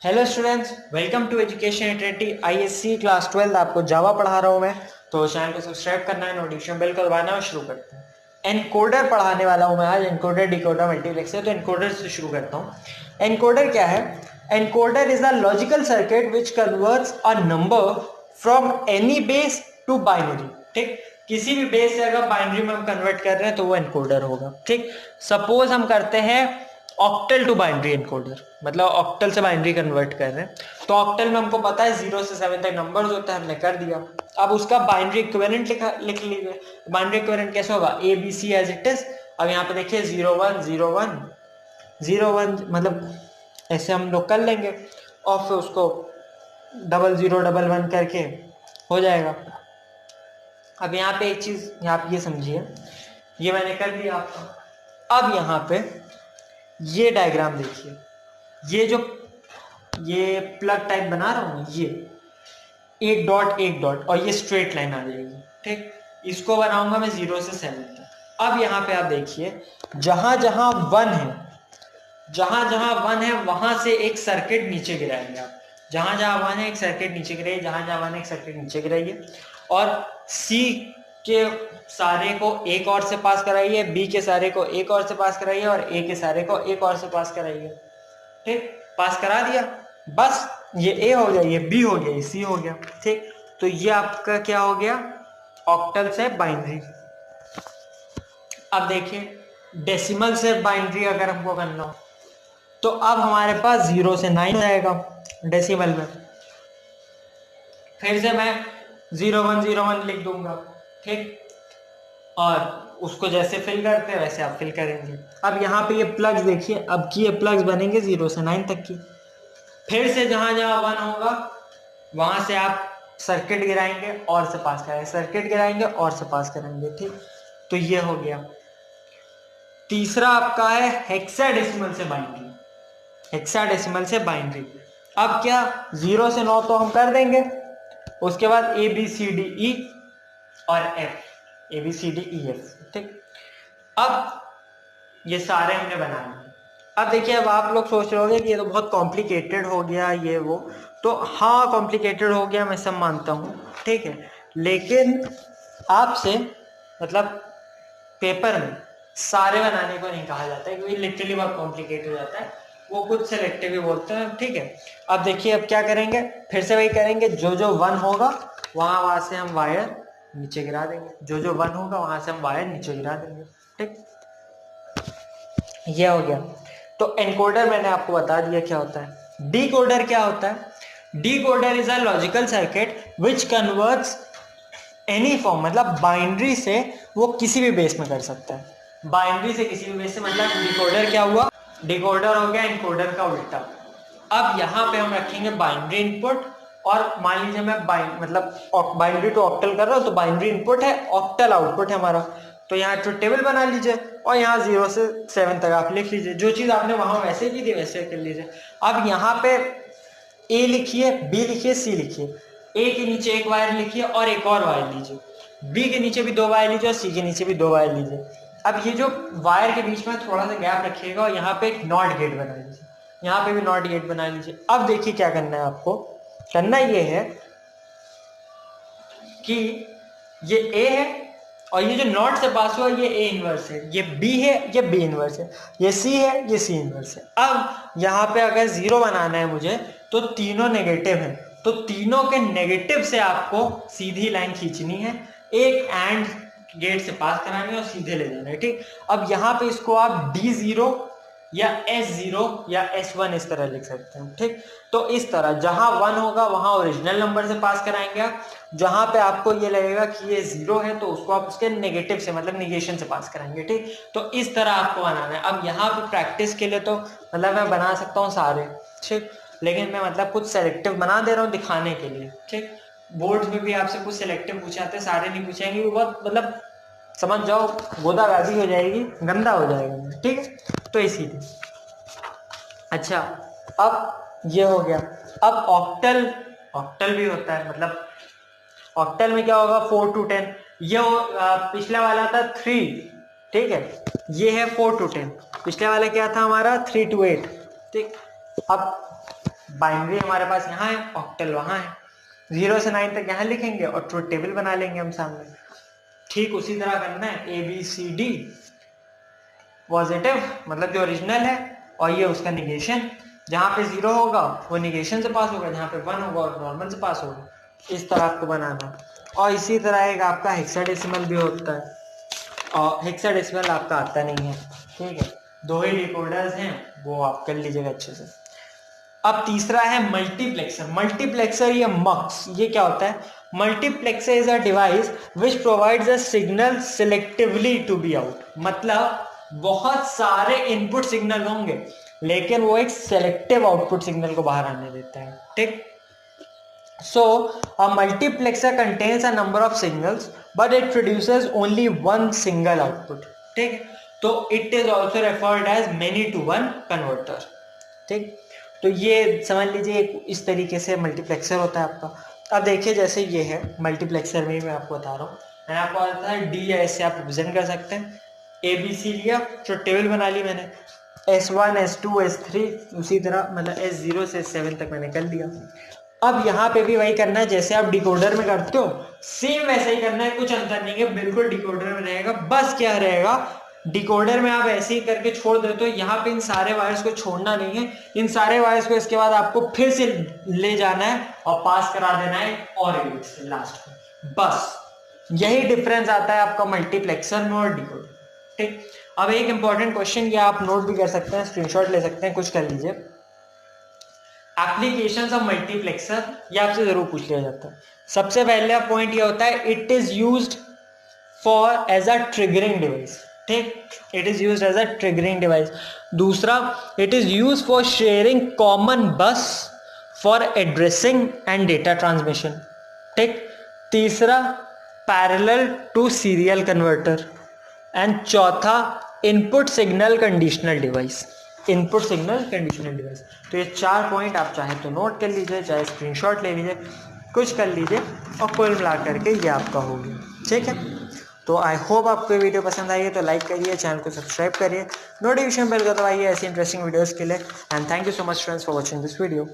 Hello students, welcome to education एट्रेटी ISC class 12। आपको जावा पढ़ा रहा हूँ मैं। तो चैनल को सब्सक्राइब करना है, नोटिफिकेशन बेल को दबाना है। शुरू करते हैं। एनकोडर पढ़ाने वाला हूँ मैं आज, एनकोडर डिकोडर मल्टीप्लेक्सर। तो एनकोडर से शुरू करता हूँ। एनकोडर क्या है? Encoder is a logical circuit which converts a number from any base to binary. ठीक, किसी भी बेस से अगर बाइनरी में हम कन्वर्ट कर रहे हैं तो वो एनकोडर होगा। ठीक, सपोज हम करते हैं ऑक्टल टू बाइनरी एनकोडर, मतलब ऑक्टल से बाइनरी कन्वर्ट कर रहे हैं। तो ऑक्टल में हमको पता है 0 से 7 तक नंबर्स होता है, हमने कर दिया। अब उसका बाइनरी इक्विवेलेंट लिख लीजिए। बाइनरी इक्विवेलेंट कैसे होगा? A B C as it is. अब यहाँ पे देखिए 0 1 0 1 0 1, मतलब ऐसे हम लोग कर लेंगे और फिर उसको 00 1 1 करके हो जाएगा। अब यहाँ पे एक चीज आप ये समझिए, ये मैंने कर दिया आपका। अब यहाँ पे ये डायग्राम देखिए, ये प्लग टाइप बना रहा हूं, ये एक डॉट और ये स्ट्रेट लाइन आ जाएगी। ठीक, इसको बनाऊंगा मैं 0 से 7 तक। अब यहाँ पे आप देखिए, जहां जहां वन है वहां से एक सर्किट नीचे गिराएंगे आप। जहां जहां वन है एक सर्किट नीचे गिराइए, जहां जहां वन है एक सर्किट नीचे गिराइए। और सी के सारे को एक और से पास कराइए, बी के सारे को एक और से पास कराइए और ए के सारे को एक और से पास कराइए। ठीक, पास करा दिया। बस ये ए हो गया, ये बी हो गया, ये सी हो गया। ठीक, तो ये आपका क्या हो गया? ऑक्टल से बाइनरी। अब देखिए, डेसिमल से बाइनरी अगर हमको करना हो तो अब हमारे पास 0 से 9 हो जाएगा डेसिमल में। फिर से मैं 0101 लिख दूंगा। ठीक, और उसको जैसे फिल करते हैं वैसे आप फिल करेंगे। अब यहाँ पे ये प्लग्स देखिए, अब की ये प्लग्स बनेंगे 0 से 9 तक की। फिर से जहां जहां वन होगा वहां से आप सर्किट गिराएंगे और से पास कराएंगे, सर्किट गिराएंगे और से पास करेंगे। ठीक, तो ये हो गया। तीसरा आपका है हेक्साडेसिमल से बाइनरी। हेक्साडेसिमल से बाइनरी, अब क्या 0 से 9 तो हम कर देंगे, उसके बाद ए बी सी डी ई और F, A B C D E F. ठीक, अब ये सारे हमने बनाए। अब देखिए, अब आप लोग सोच रहे होंगे कि ये तो बहुत कॉम्प्लिकेटेड हो गया ये वो। तो हाँ, कॉम्प्लिकेटेड हो गया, मैं सब मानता हूँ। ठीक है, लेकिन आपसे मतलब पेपर में सारे बनाने को नहीं कहा जाता है, क्योंकि लिटरली बहुत कॉम्प्लिकेटेड हो जाता है। वो कुछ सेलेक्टिव भी बोलते हैं। ठीक है, अब देखिए अब क्या करेंगे, फिर से वही करेंगे। जो जो वन होगा वहां से हम वायर नीचे गिरा देंगे, जो जो वन होगा वहां से हम वायर नीचे गिरा देंगे। ठीक, ये हो गया। तो एनकोडर मैंने आपको बता दिया क्या होता है। डीकोडर क्या होता है? Decoder is a logical circuit which converts any form, मतलब बाइनरी से वो किसी भी बेस में कर सकता है। बाइनरी से किसी भी बेस से, मतलब डिकोडर क्या हुआ? डिकोडर हो गया एनकोडर का उल्टा। अब यहाँ पे हम रखेंगे बाइनरी इनपुट, और मान लीजिए मैं मतलब बाइनरी टू ऑक्टल कर रहा हूँ, तो बाइनरी इनपुट है, ऑक्टल आउटपुट है हमारा। तो यहाँ ट्रुथ टेबल बना लीजिए और यहाँ 0 से 7 तक आप लिख लीजिए। जो चीज आपने वहां वैसे की थी वैसे कर लीजिए। अब यहाँ पे ए लिखिए, बी लिखिए, सी लिखिए। ए के नीचे एक वायर लिखिए और एक और वायर लीजिए। बी के नीचे भी 2 वायर लीजिए और सी के नीचे भी 2 वायर लीजिए। अब ये जो वायर के बीच में थोड़ा सा गैप रखिएगा और यहाँ पे एक नॉट गेट बना लीजिए, यहाँ पे भी नॉट गेट बना लीजिए। अब देखिए क्या करना है आपको। करना ये है कि ये ए है और ये जो नॉट से पास हुआ ये ए इनवर्स है, ये बी है, ये बी इनवर्स है, ये सी है, ये सी इनवर्स है। अब यहाँ पे अगर 0 बनाना है मुझे तो तीनों नेगेटिव है, तो तीनों के नेगेटिव से आपको सीधी लाइन खींचनी है, एक एंड गेट से पास करानी है और सीधे ले जाना है। ठीक, अब यहाँ पे इसको आप D0 या S0 या S1 इस तरह लिख सकते हैं। ठीक, तो इस तरह जहां 1 होगा वहां ओरिजिनल नंबर से पास कराएंगे आप। जहां पे आपको ये लगेगा कि ये 0 है तो उसको आप उसके नेगेटिव से, मतलब निगेशन से पास कराएंगे। ठीक, तो इस तरह आपको बनाना है। अब यहाँ पे प्रैक्टिस के लिए तो मतलब मैं बना सकता हूँ सारे। ठीक, लेकिन मैं मतलब कुछ सेलेक्टिव बना दे रहा हूँ दिखाने के लिए। ठीक, बोर्ड में भी आपसे कुछ सेलेक्टिव पूछे जाते हैं, सारे नहीं पूछेंगे, वो बहुत मतलब समझ जाओ गोदाबाजी हो जाएगी, गंदा हो जाएगा। ठीक है, तो इसीलिए। अच्छा, अब ये हो गया। अब ऑक्टल, ऑक्टल भी होता है, मतलब ऑक्टल में क्या होगा 4 to 10। ये पिछला वाला था 3, ठीक है, ये है 4 to 10। पिछले वाला क्या था हमारा 3 to 8। ठीक, अब बाइनरी हमारे पास यहाँ है, ऑक्टल वहाँ है, 0 से 9 तक यहाँ लिखेंगे और ट्रुथ टेबल बना लेंगे हम सामने। ठीक उसी तरह करना है, ABCD पॉजिटिव मतलब जो ओरिजिनल है, और ये उसका निगेशन, जहाँ पे 0 होगा वो निगेशन से पास होगा, जहाँ पे 1 होगा और नॉर्मल से पास होगा। इस तरह आपको बनाना। और इसी तरह एक आपका हेक्साडेसिमल भी होता है, और हेक्साडेसिमल आपका आता नहीं है, ठीक है। 2 ही डिकोडर्स हैं, वो आप कर लीजिएगा अच्छे से। अब तीसरा है मल्टीप्लेक्सर। मल्टीप्लेक्सर या मक्स, ये क्या होता है? Multiplexer is a device which provides a signal selectively to be out. मतलब बहुत सारे इनपुट सिग्नल होंगे लेकिन वो एक सेलेक्टिव आउटपुट सिग्नल को बाहर आने देता है, ठीक। So a multiplexer contains a number of signals but it produces only one single output, ठीक। तो it is also referred as many to one converter, ठीक। तो ये समझ लीजिए इस तरीके से मल्टीप्लेक्सर होता है आपका। अब देखिए जैसे ये है मल्टीप्लेक्सर में मैं आपको बता रहा हूँ, मैंने आपको बताया था डी ऐसे आप रिप्रेजेंट कर सकते हैं। ABC लिया, जो टेबल बना ली मैंने, S1 S2 S3 उसी तरह, मतलब S0 से S7 तक मैंने कर लिया। अब यहाँ पे भी वही करना है जैसे आप डिकोडर में करते हो, सेम वैसे ही करना है, कुछ अंतर नहीं है, बिल्कुल डिकोडर में रहेगा। बस क्या रहेगा, डिकोडर में आप ऐसे ही करके छोड़ देते हो, यहाँ पे इन सारे वायर्स को छोड़ना नहीं है, इन सारे वायर्स को इसके बाद आपको फिर से ले जाना है और पास करा देना है और गेट से लास्ट में। बस यही डिफरेंस आता है आपका मल्टीप्लेक्सर में और डिकोडर, ठीक। अब एक इंपॉर्टेंट क्वेश्चन, ये आप नोट भी कर सकते हैं, स्क्रीनशॉट ले सकते हैं, कुछ कर लीजिए। एप्लीकेशंस ऑफ मल्टीप्लेक्सर, ये आपसे जरूर पूछ लिया जाता है। सबसे पहला पॉइंट ये होता है it is used for as a triggering device, ठीक, it is used as a triggering device. दूसरा, it is used for sharing common bus for addressing and data transmission, ठीक। तीसरा, parallel to serial converter. And चौथा, input signal conditional device, input signal conditional device. तो ये 4 point आप चाहे तो note कर लीजिए, चाहे स्क्रीनशॉट ले लीजिए, कुछ कर लीजिए, और कुल मिला करके ये आपका हो गया, ठीक है। तो आई होप आपको ये वीडियो पसंद आई है, तो लाइक करिए, चैनल को सब्सक्राइब करिए, नोटिफिकेशन बेल को दबाइए ऐसी इंटरेस्टिंग वीडियोस के लिए। And thank you so much friends for watching this video.